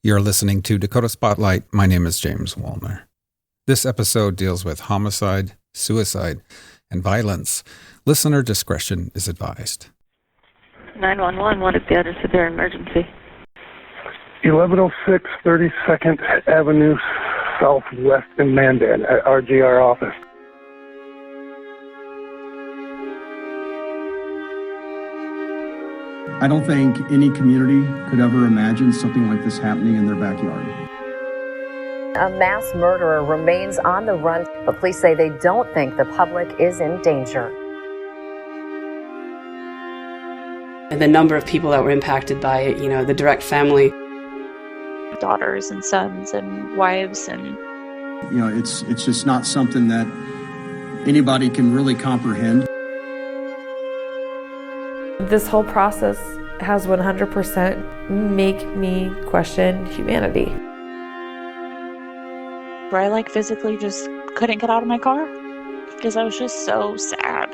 You're listening to Dakota Spotlight. My name is James Wolner. This episode deals with homicide, suicide, and violence. Listener discretion is advised. 911, what is the address of their emergency? 1106 32nd Avenue Southwest in Mandan at RJR office. I don't think any community could ever imagine something like this happening in their backyard. A mass murderer remains on the run, but police say they don't think the public is in danger. And the number of people that were impacted by it, the direct family. Daughters and sons and wives and... It's just not something that anybody can really comprehend. This whole process has 100% make me question humanity. Where I physically just couldn't get out of my car because I was just so sad.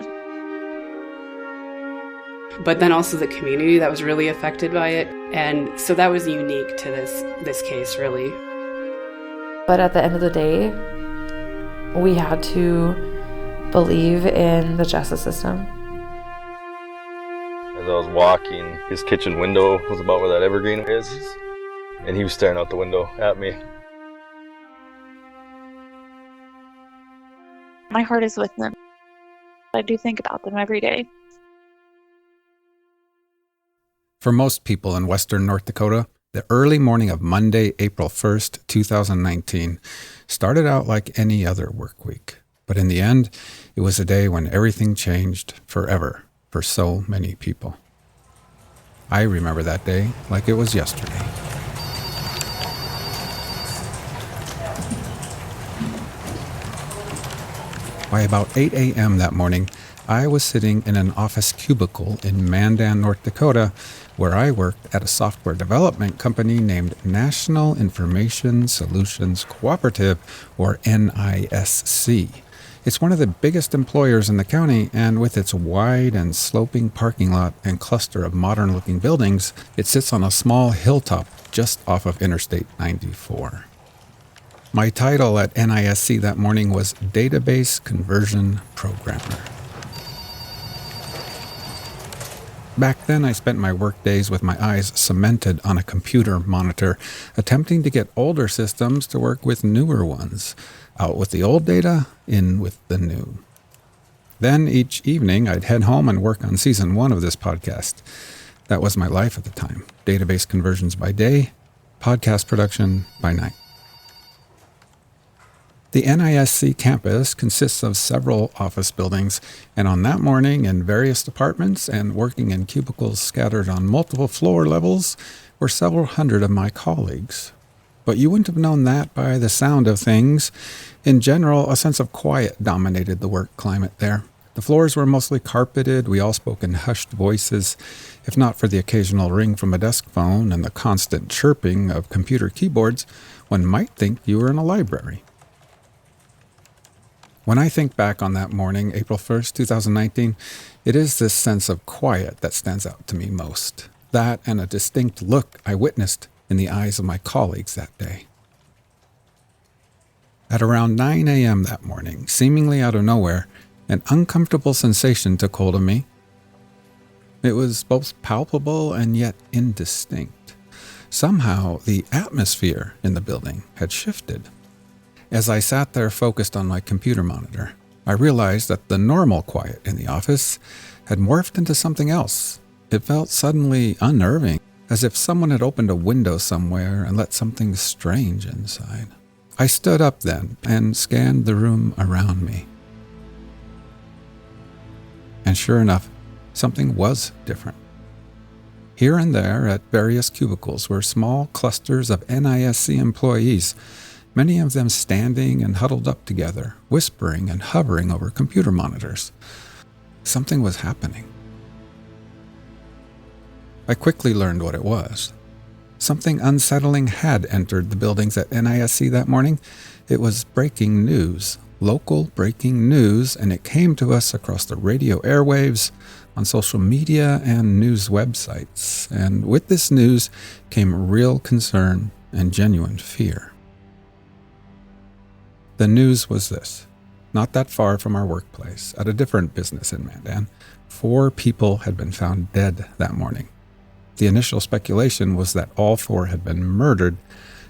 But then also the community that was really affected by it. And so that was unique to this case, really. But at the end of the day, we had to believe in the justice system. As I was walking, his kitchen window was about where that evergreen is, and he was staring out the window at me. My heart is with them. I do think about them every day. For most people in western North Dakota, the early morning of Monday, April 1st, 2019, started out like any other work week. But in the end, it was a day when everything changed forever for so many people. I remember that day like it was yesterday. By about 8 a.m. that morning, I was sitting in an office cubicle in Mandan, North Dakota, where I worked at a software development company named National Information Solutions Cooperative, or NISC. It's one of the biggest employers in the county, and with its wide and sloping parking lot and cluster of modern-looking buildings, it sits on a small hilltop just off of Interstate 94. My title at NISC that morning was Database Conversion Programmer. Back then, I spent my work days with my eyes cemented on a computer monitor, attempting to get older systems to work with newer ones. Out with the old data, in with the new. Then each evening, I'd head home and work on season 1 of this podcast. That was my life at the time. Database conversions by day, podcast production by night. The NISC campus consists of several office buildings, and on that morning, in various departments and working in cubicles scattered on multiple floor levels, were several hundred of my colleagues. But you wouldn't have known that by the sound of things. In general, a sense of quiet dominated the work climate there. The floors were mostly carpeted. We all spoke in hushed voices. If not for the occasional ring from a desk phone and the constant chirping of computer keyboards, one might think you were in a library. When I think back on that morning, April 1st, 2019, it is this sense of quiet that stands out to me most. That and a distinct look I witnessed in the eyes of my colleagues that day. At around 9 a.m. that morning, seemingly out of nowhere, an uncomfortable sensation took hold of me. It was both palpable and yet indistinct. Somehow, the atmosphere in the building had shifted. As I sat there focused on my computer monitor, I realized that the normal quiet in the office had morphed into something else. It felt suddenly unnerving, as if someone had opened a window somewhere and let something strange inside. I stood up then and scanned the room around me. And sure enough, something was different. Here and there at various cubicles were small clusters of NISC employees, many of them standing and huddled up together, whispering and hovering over computer monitors. Something was happening. I quickly learned what it was. Something unsettling had entered the buildings at NISC that morning. It was breaking news, local breaking news, and it came to us across the radio airwaves, on social media and news websites. And with this news came real concern and genuine fear. The news was this. Not that far from our workplace, at a different business in Mandan, 4 people had been found dead that morning. The initial speculation was that all 4 had been murdered,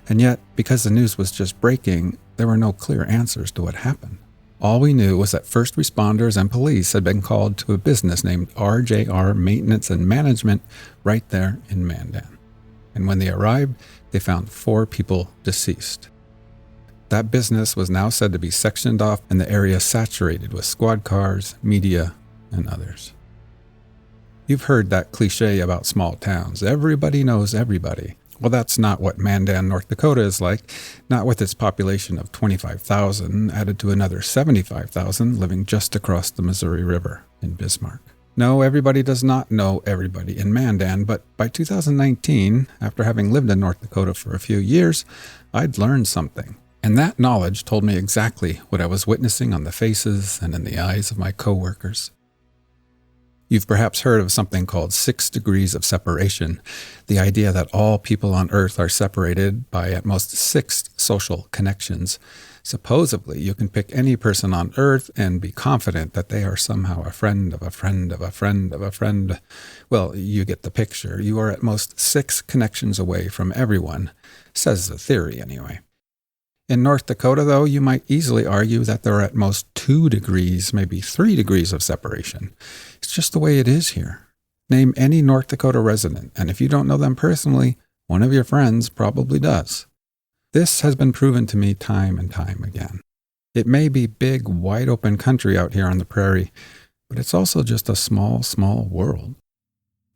and yet, because the news was just breaking, there were no clear answers to what happened. All we knew was that first responders and police had been called to a business named RJR Maintenance and Management right there in Mandan. And when they arrived, they found 4 people deceased. That business was now said to be sectioned off and the area saturated with squad cars, media, and others. You've heard that cliche about small towns. Everybody knows everybody. Well, that's not what Mandan, North Dakota is like, not with its population of 25,000 added to another 75,000 living just across the Missouri River in Bismarck. No, everybody does not know everybody in Mandan, but by 2019, after having lived in North Dakota for a few years, I'd learned something. And that knowledge told me exactly what I was witnessing on the faces and in the eyes of my coworkers. You've perhaps heard of something called 6 degrees of separation, the idea that all people on Earth are separated by at most 6 social connections. Supposedly, you can pick any person on Earth and be confident that they are somehow a friend of a friend of a friend of a friend. Well, you get the picture. You are at most 6 connections away from everyone, says the theory anyway. In North Dakota, though, you might easily argue that there are at most 2 degrees, maybe 3 degrees of separation. It's just the way it is here. Name any North Dakota resident, and if you don't know them personally, one of your friends probably does. This has been proven to me time and time again. It may be big, wide-open country out here on the prairie, but it's also just a small, small world.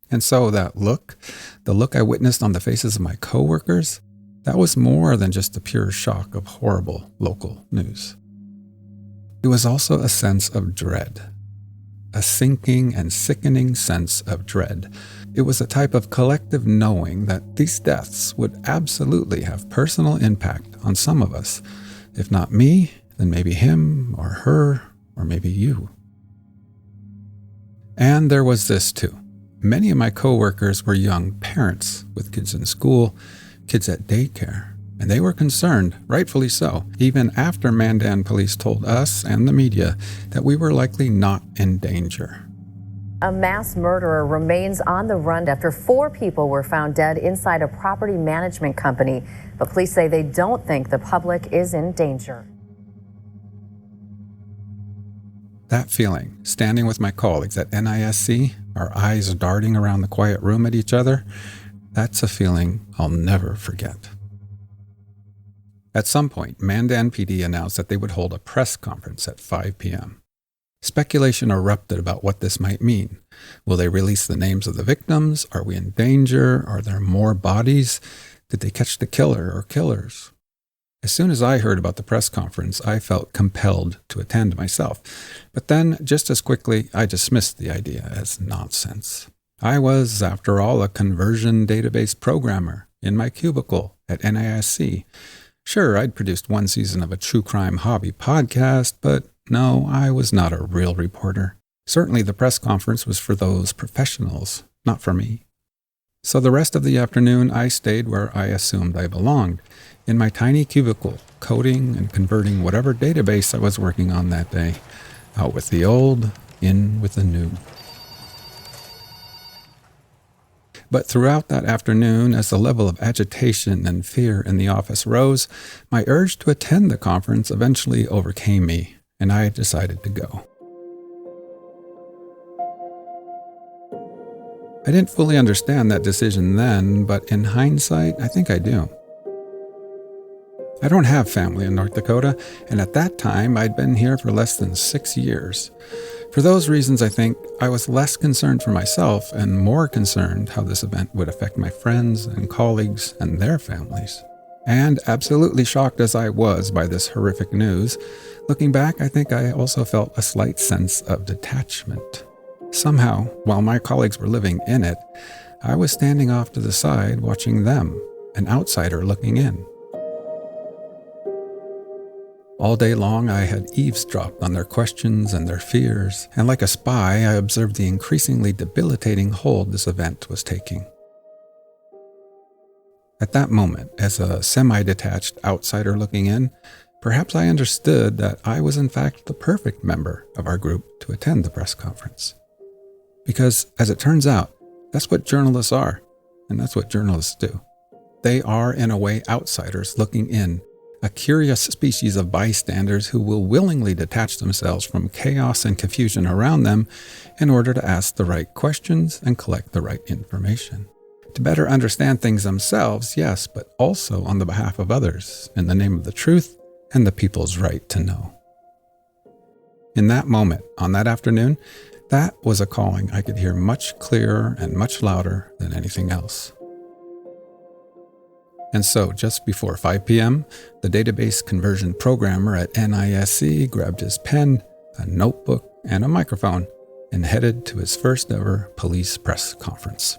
And so that look, the look I witnessed on the faces of my coworkers, that was more than just the pure shock of horrible local news. It was also a sense of dread. A sinking and sickening sense of dread. It was a type of collective knowing that these deaths would absolutely have personal impact on some of us. If not me, then maybe him or her or maybe you. And there was this too. Many of my coworkers were young parents with kids in school, kids at daycare, and they were concerned, rightfully so, even after Mandan police told us and the media that we were likely not in danger. A mass murderer remains on the run after 4 people were found dead inside a property management company, but police say they don't think the public is in danger. That feeling, standing with my colleagues at NISC, our eyes darting around the quiet room at each other, that's a feeling I'll never forget. At some point, Mandan PD announced that they would hold a press conference at 5 p.m. Speculation erupted about what this might mean. Will they release the names of the victims? Are we in danger? Are there more bodies? Did they catch the killer or killers? As soon as I heard about the press conference, I felt compelled to attend myself. But then, just as quickly, I dismissed the idea as nonsense. I was, after all, a conversion database programmer in my cubicle at NISC. Sure, I'd produced 1 season of a true crime hobby podcast, but no, I was not a real reporter. Certainly the press conference was for those professionals, not for me. So the rest of the afternoon, I stayed where I assumed I belonged, in my tiny cubicle, coding and converting whatever database I was working on that day. Out with the old, in with the new. But throughout that afternoon, as the level of agitation and fear in the office rose, my urge to attend the conference eventually overcame me, and I decided to go. I didn't fully understand that decision then, but in hindsight, I think I do. I don't have family in North Dakota, and at that time, I'd been here for less than 6 years. For those reasons, I think I was less concerned for myself and more concerned how this event would affect my friends and colleagues and their families. And absolutely shocked as I was by this horrific news, looking back, I think I also felt a slight sense of detachment. Somehow, while my colleagues were living in it, I was standing off to the side watching them, an outsider looking in. All day long, I had eavesdropped on their questions and their fears, and like a spy, I observed the increasingly debilitating hold this event was taking. At that moment, as a semi-detached outsider looking in, perhaps I understood that I was in fact the perfect member of our group to attend the press conference. Because, as it turns out, that's what journalists are, and that's what journalists do. They are, in a way, outsiders looking in, a curious species of bystanders who will willingly detach themselves from chaos and confusion around them in order to ask the right questions and collect the right information. To better understand things themselves, yes, but also on the behalf of others, in the name of the truth and the people's right to know. In that moment, on that afternoon, that was a calling I could hear much clearer and much louder than anything else. And so, just before 5 p.m., the database conversion programmer at NISC grabbed his pen, a notebook, and a microphone and headed to his first ever police press conference.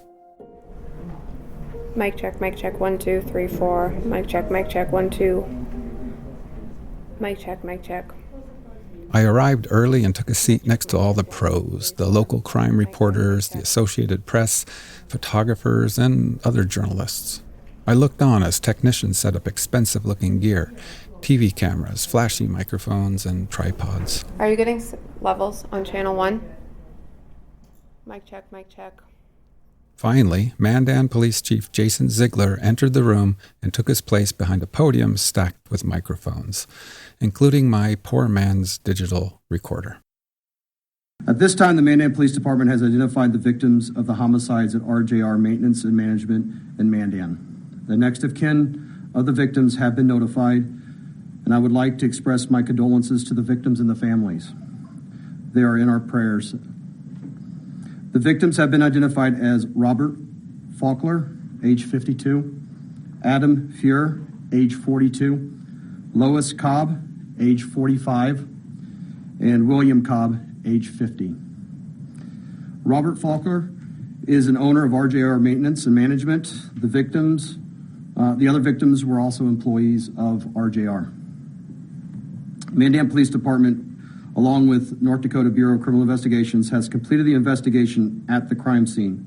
Mic check, 1, 2, 3, 4. Mic check, 1, 2. Mic check. I arrived early and took a seat next to all the pros, the local crime reporters, the Associated Press, photographers, and other journalists. I looked on as technicians set up expensive-looking gear, TV cameras, flashy microphones, and tripods. Are you getting levels on channel 1? Mic check. Finally, Mandan Police Chief Jason Ziegler entered the room and took his place behind a podium stacked with microphones, including my poor man's digital recorder. At this time, the Mandan Police Department has identified the victims of the homicides at RJR Maintenance and Management in Mandan. The next of kin of the victims have been notified, and I would like to express my condolences to the victims and the families. They are in our prayers. The victims have been identified as Robert Fakler, age 52, Adam Fuehrer, age 42, Lois Cobb, age 45, and William Cobb, age 50. Robert Fakler is an owner of RJR Maintenance and Management. The other victims were also employees of RJR. Mandan Police Department, along with North Dakota Bureau of Criminal Investigations, has completed the investigation at the crime scene.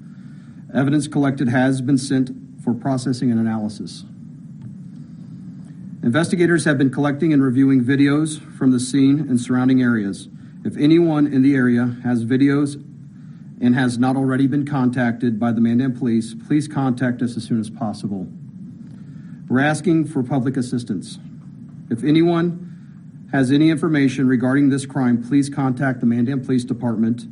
Evidence collected has been sent for processing and analysis. Investigators have been collecting and reviewing videos from the scene and surrounding areas. If anyone in the area has videos and has not already been contacted by the Mandan Police, please contact us as soon as possible. We're asking for public assistance. If anyone has any information regarding this crime, please contact the Mandan Police Department.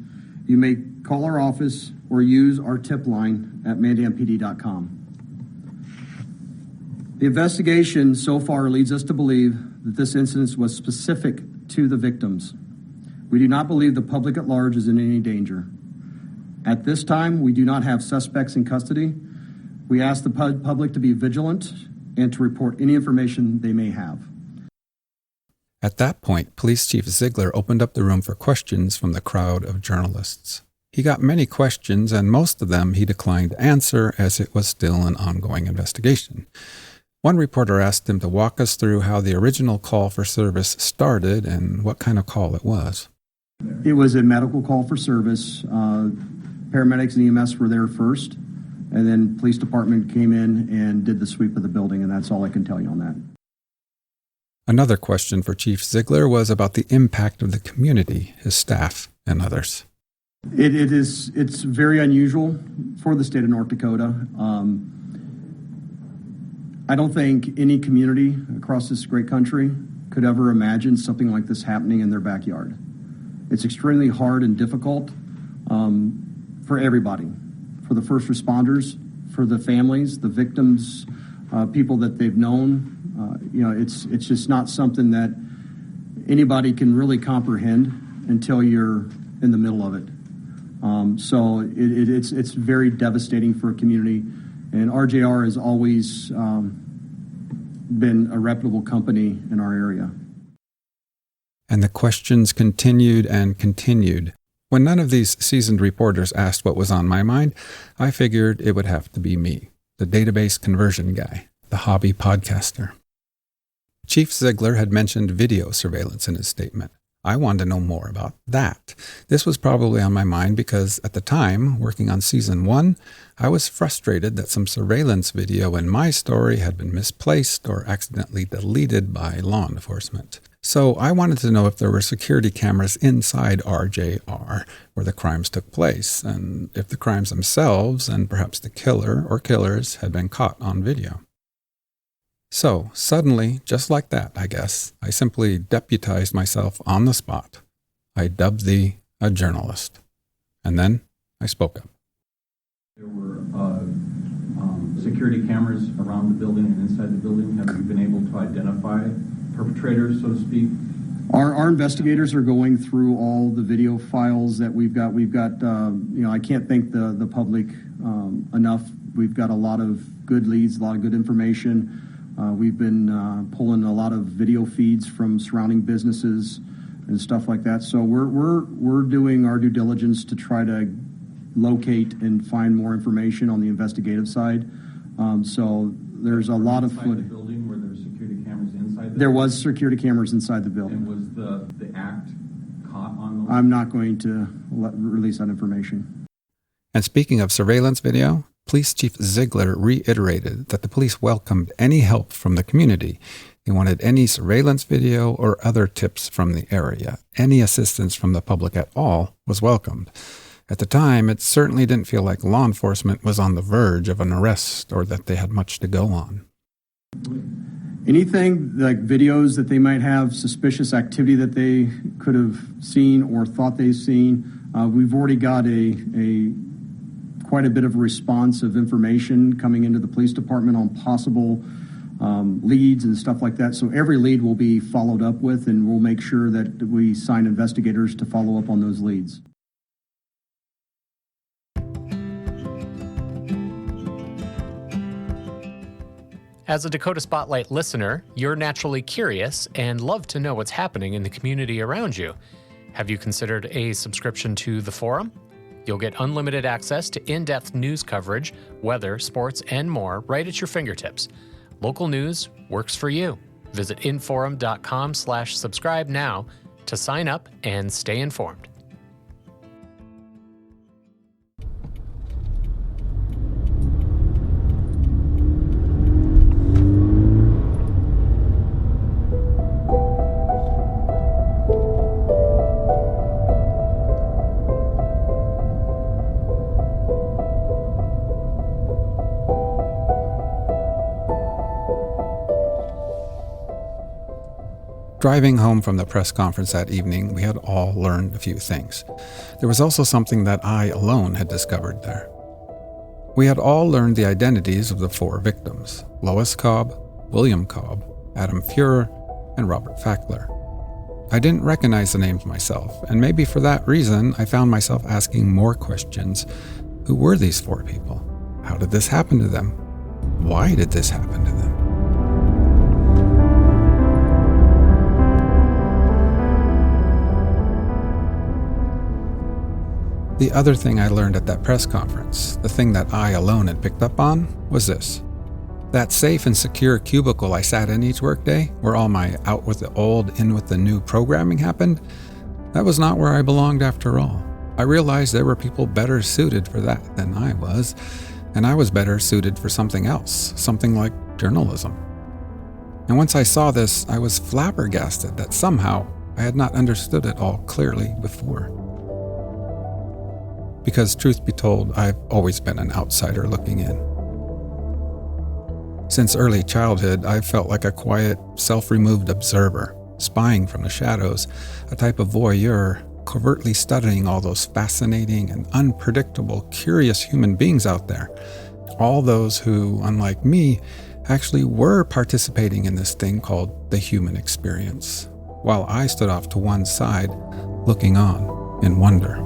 You may call our office or use our tip line at mandanpd.com. The investigation so far leads us to believe that this incident was specific to the victims. We do not believe the public at large is in any danger. At this time, we do not have suspects in custody. We ask the public to be vigilant and to report any information they may have. At that point, Police Chief Ziegler opened up the room for questions from the crowd of journalists. He got many questions, and most of them he declined to answer as it was still an ongoing investigation. One reporter asked him to walk us through how the original call for service started and what kind of call it was. It was a medical call for service. Paramedics and EMS were there first, and then police department came in and did the sweep of the building, and that's all I can tell you on that. Another question for Chief Ziegler was about the impact of the community, his staff, and others. It's very unusual for the state of North Dakota. I don't think any community across this great country could ever imagine something like this happening in their backyard. It's extremely hard and difficult for everybody, for the first responders, for the families, the victims, people that they've known. It's just not something that anybody can really comprehend until you're in the middle of it. So it's very devastating for a community, and RJR has always been a reputable company in our area. And the questions continued and continued. When none of these seasoned reporters asked what was on my mind, I figured it would have to be me, the database conversion guy, the hobby podcaster. Chief Ziegler had mentioned video surveillance in his statement. I wanted to know more about that. This was probably on my mind because at the time, working on season 1, I was frustrated that some surveillance video in my story had been misplaced or accidentally deleted by law enforcement. So I wanted to know if there were security cameras inside RJR where the crimes took place, and if the crimes themselves and perhaps the killer or killers had been caught on video. So, suddenly, just like that, I guess, I simply deputized myself on the spot. I dubbed thee a journalist. And then I spoke up. There were security cameras around the building and inside the building. Have you been able to identify perpetrators, so to speak? Our investigators are going through all the video files that we've got. I can't thank the public enough. We've got a lot of good leads, a lot of good information. We've been pulling a lot of video feeds from surrounding businesses and stuff like that. So we're doing our due diligence to try to locate and find more information on the investigative side. So there's a lot of footage. The building where there's security cameras inside. There was security cameras inside the building. And was the act caught on those? I'm not going to release that information. And speaking of surveillance video, Police Chief Ziegler reiterated that the police welcomed any help from the community. They wanted any surveillance video or other tips from the area. Any assistance from the public at all was welcomed. At the time, it certainly didn't feel like law enforcement was on the verge of an arrest or that they had much to go on. Anything like videos that they might have, suspicious activity that they could have seen or thought they've seen, we've already got quite a bit of response of information coming into the police department on possible leads and stuff like that. So every lead will be followed up with, and we'll make sure that we assign investigators to follow up on those leads. As a Dakota Spotlight listener, you're naturally curious and love to know what's happening in the community around you. Have you considered a subscription to the forum? You'll get unlimited access to in-depth news coverage, weather, sports, and more right at your fingertips. Local news works for you. Visit inforum.com/subscribe now to sign up and stay informed. Driving home from the press conference that evening, we had all learned a few things. There was also something that I alone had discovered there. We had all learned the identities of the 4 victims: Lois Cobb, William Cobb, Adam Fuehrer, and Robert Fakler. I didn't recognize the names myself, and maybe for that reason, I found myself asking more questions. Who were these 4 people? How did this happen to them? Why did this happen to them? The other thing I learned at that press conference, the thing that I alone had picked up on, was this. That safe and secure cubicle I sat in each workday, where all my out with the old, in with the new programming happened, that was not where I belonged after all. I realized there were people better suited for that than I was, and I was better suited for something else, something like journalism. And once I saw this, I was flabbergasted that somehow I had not understood it all clearly before. Because truth be told, I've always been an outsider looking in. Since early childhood, I've felt like a quiet, self-removed observer, spying from the shadows, a type of voyeur, covertly studying all those fascinating and unpredictable, curious human beings out there. All those who, unlike me, actually were participating in this thing called the human experience, while I stood off to one side, looking on in wonder.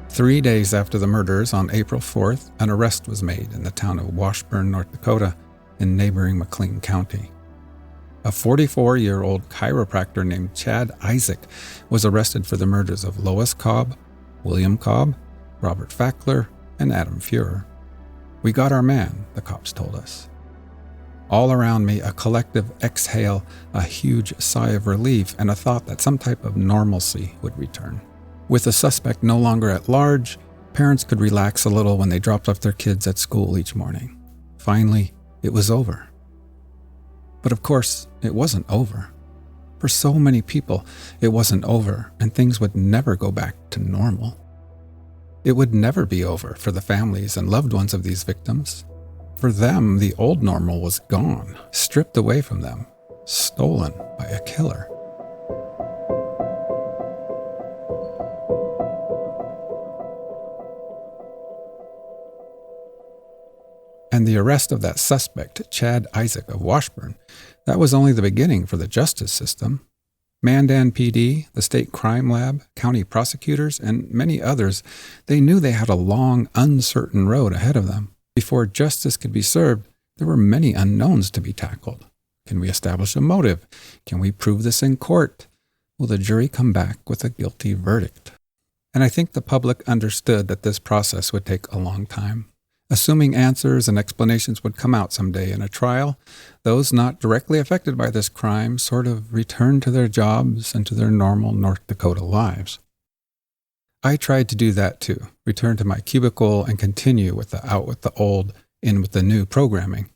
Three days after the murders, on April 4th, an arrest was made in the town of Washburn, North Dakota, in neighboring McLean County. A 44-year-old chiropractor named Chad Isaac was arrested for the murders of Lois Cobb, William Cobb, Robert Fakler, and Adam Fuehrer. We got our man, the cops told us. All around me, a collective exhale, a huge sigh of relief, and a thought that some type of normalcy would return. With the suspect no longer at large, parents could relax a little when they dropped off their kids at school each morning. Finally, it was over. But of course, it wasn't over. For so many people, it wasn't over, and things would never go back to normal. It would never be over for the families and loved ones of these victims. For them, the old normal was gone, stripped away from them, stolen by a killer. And the arrest of that suspect, Chad Isaak of Washburn, that was only the beginning for the justice system. Mandan PD, the state crime lab, county prosecutors, and many others, they knew they had a long, uncertain road ahead of them. Before justice could be served, there were many unknowns to be tackled. Can we establish a motive? Can we prove this in court? Will the jury come back with a guilty verdict? And I think the public understood that this process would take a long time. Assuming answers and explanations would come out someday in a trial, those not directly affected by this crime sort of returned to their jobs and to their normal North Dakota lives. I tried to do that too, return to my cubicle and continue with the out with the old, in with the new programming.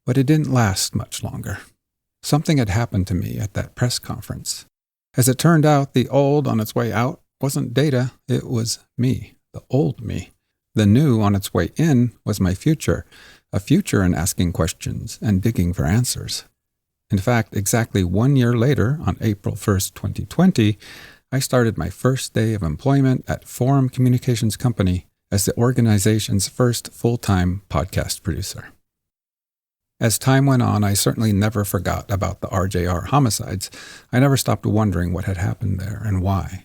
But it didn't last much longer. Something had happened to me at that press conference. As it turned out, the old on its way out wasn't data, it was me, the old me. The new on its way in was my future, a future in asking questions and digging for answers. In fact, exactly 1 year later, on April 1st, 2020, I started my first day of employment at Forum Communications Company as the organization's first full-time podcast producer. As time went on, I certainly never forgot about the RJR homicides. I never stopped wondering what had happened there and why.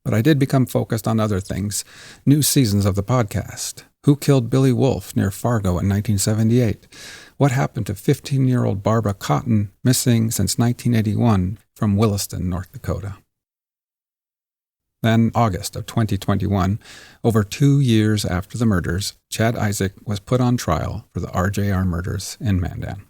But I did become focused on other things, new seasons of the podcast. Who killed Billy Wolf near Fargo in 1978? What happened to 15-year-old Barbara Cotton, missing since 1981 from Williston, North Dakota? Then, August of 2021, over 2 years after the murders, Chad Isaak was put on trial for the RJR murders in Mandan.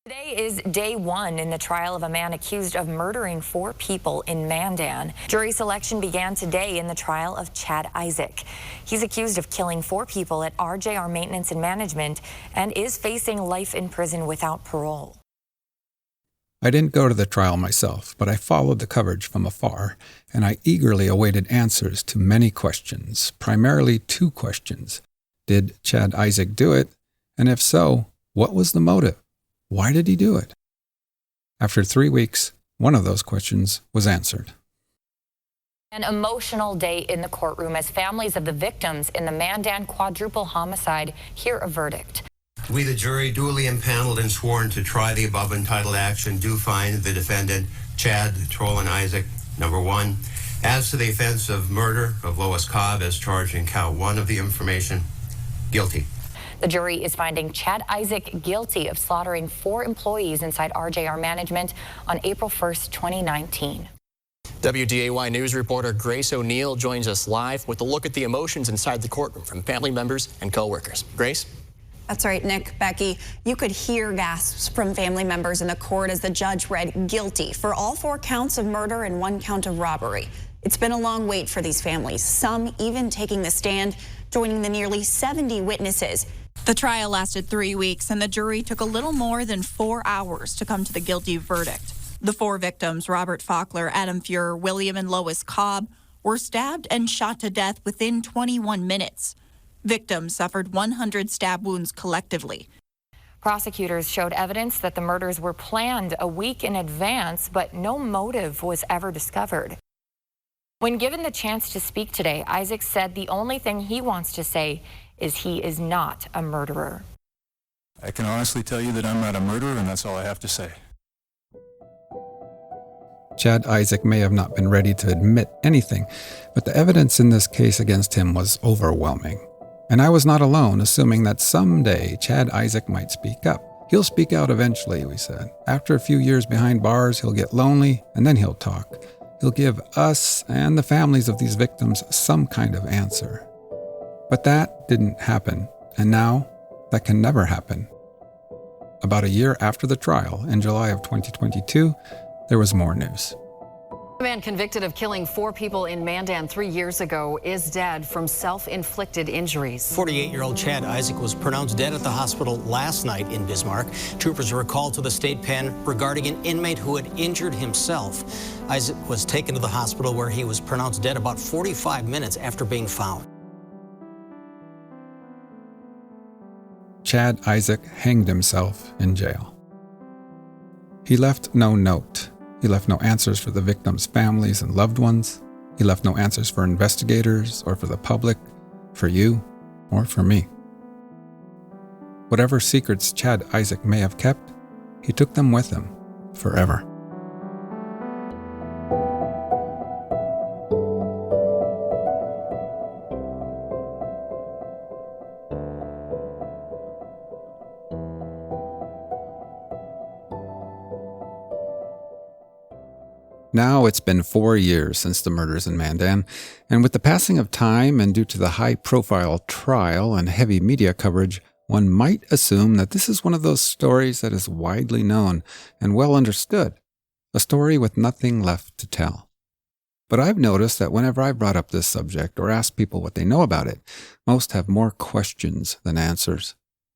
Today is day one in the trial of a man accused of murdering 4 people in Mandan. Jury selection began today in the trial of Chad Isaak. He's accused of killing 4 people at RJR Maintenance and Management and is facing life in prison without parole. I didn't go to the trial myself, but I followed the coverage from afar, and I eagerly awaited answers to many questions, primarily 2 questions. Did Chad Isaak do it? And if so, what was the motive? Why did he do it? After 3 weeks, one of those questions was answered. An emotional day in the courtroom as families of the victims in the Mandan quadruple homicide hear a verdict. We, the jury, duly impaneled and sworn to try the above entitled action, do find the defendant, Chad Trollin Isaak, number 1, as to the offense of murder of Lois Cobb as charged in count 1 of the information, guilty. The jury is finding Chad Isaak guilty of slaughtering 4 employees inside RJR Management on April 1st, 2019. WDAY News reporter Grace O'Neill joins us live with a look at the emotions inside the courtroom from family members and co-workers. Grace? That's right, Nick, Becky. You could hear gasps from family members in the court as the judge read guilty for all 4 counts of murder and 1 count of robbery. It's been a long wait for these families, some even taking the stand, joining the nearly 70 witnesses. The trial lasted 3 weeks, and the jury took a little more than 4 hours to come to the guilty verdict. The 4 victims, Robert Fakler, Adam Fuehrer, William and Lois Cobb, were stabbed and shot to death within 21 minutes. Victims suffered 100 stab wounds collectively. Prosecutors showed evidence that the murders were planned a week in advance, but no motive was ever discovered. When given the chance to speak today, Isaak said the only thing he wants to say is he is not a murderer. I can honestly tell you that I'm not a murderer, and that's all I have to say. Chad Isaak may have not been ready to admit anything, but the evidence in this case against him was overwhelming. And I was not alone, assuming that someday Chad Isaak might speak up. He'll speak out eventually, we said. After a few years behind bars, he'll get lonely, and then he'll talk. He'll give us and the families of these victims some kind of answer. But that didn't happen, and now that can never happen. About a year after the trial, in July of 2022, there was more news. The man convicted of killing 4 people in Mandan 3 years ago is dead from self-inflicted injuries. 48-year-old Chad Isaac was pronounced dead at the hospital last night in Bismarck. Troopers were called to the state pen regarding an inmate who had injured himself. Isaac was taken to the hospital where he was pronounced dead about 45 minutes after being found. Chad Isaac hanged himself in jail. He left no note. He left no answers for the victims' families and loved ones. He left no answers for investigators or for the public, for you or for me. Whatever secrets Chad Isaac may have kept, he took them with him forever. Now it's been 4 years since the murders in Mandan, and with the passing of time and due to the high-profile trial and heavy media coverage, one might assume that this is one of those stories that is widely known and well understood, a story with nothing left to tell. But I've noticed that whenever I've brought up this subject or asked people what they know about it, most have more questions than answers.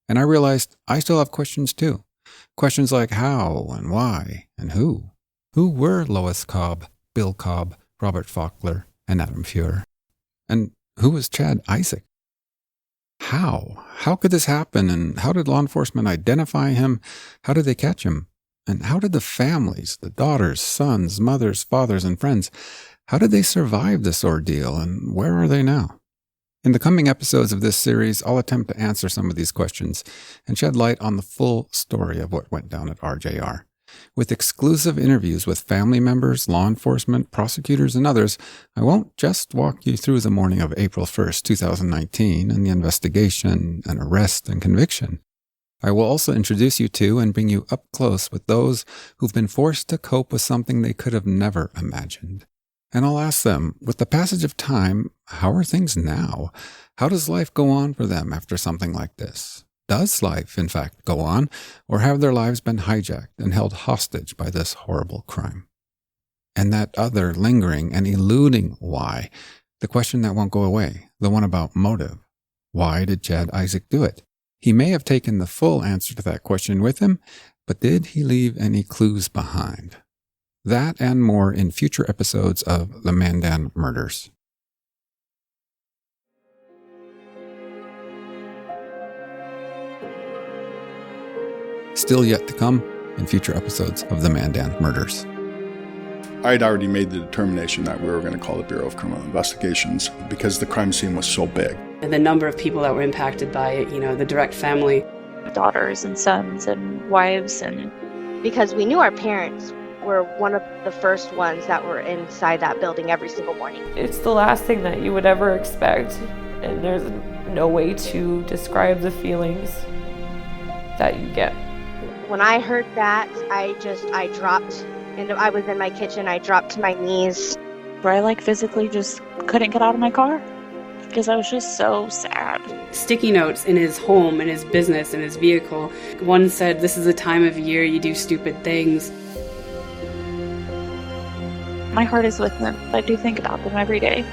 And I realized I still have questions too. Questions like how and why and who. Who were Lois Cobb, Bill Cobb, Robert Fakler, and Adam Fuehrer? And who was Chad Isaac? How? How could this happen? And how did law enforcement identify him? How did they catch him? And how did the families, the daughters, sons, mothers, fathers, and friends, how did they survive this ordeal? And where are they now? In the coming episodes of this series, I'll attempt to answer some of these questions and shed light on the full story of what went down at RJR. With exclusive interviews with family members, law enforcement, prosecutors, and others, I won't just walk you through the morning of April 1st, 2019, and the investigation and arrest and conviction. I will also introduce you to and bring you up close with those who've been forced to cope with something they could have never imagined. And I'll ask them, with the passage of time, how are things now? How does life go on for them after something like this? Does life, in fact, go on, or have their lives been hijacked and held hostage by this horrible crime? And that other lingering and eluding why, the question that won't go away, the one about motive. Why did Chad Isaac do it? He may have taken the full answer to that question with him, but did he leave any clues behind? That and more in future episodes of the Mandan Murders. Still yet to come in future episodes of the Mandan Murders. I had already made the determination that we were going to call the Bureau of Criminal Investigations because the crime scene was so big. And the number of people that were impacted by it, the direct family. Daughters and sons and wives. And because we knew our parents were one of the first ones that were inside that building every single morning. It's the last thing that you would ever expect, and there's no way to describe the feelings that you get. When I heard that, I dropped, and I was in my kitchen, I dropped to my knees. Where I physically just couldn't get out of my car because I was just so sad. Sticky notes in his home, in his business, in his vehicle. One said, "This is a time of year you do stupid things." My heart is with them. I do think about them every day.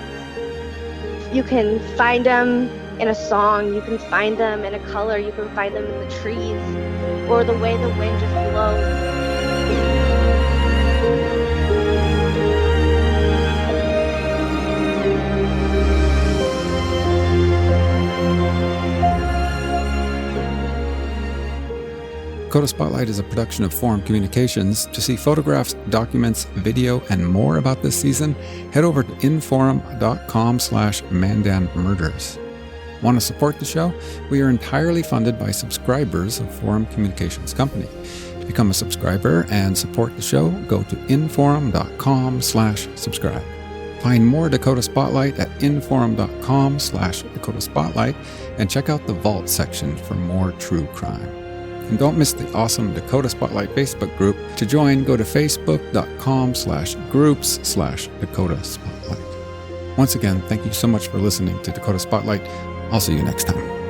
You can find them in a song, you can find them in a color, you can find them in the trees, or the way the wind just blows. Dakota Spotlight is a production of Forum Communications. To see photographs, documents, video, and more about this season, head over to inforum.com/Mandan Murders. Want to support the show? We are entirely funded by subscribers of Forum Communications Company. To become a subscriber and support the show, go to inforum.com/subscribe. Find more Dakota Spotlight at inforum.com/Dakota Spotlight and check out the Vault section for more true crime. And don't miss the awesome Dakota Spotlight Facebook group. To join, go to facebook.com/groups/Dakota Spotlight. Once again, thank you so much for listening to Dakota Spotlight. I'll see you next time.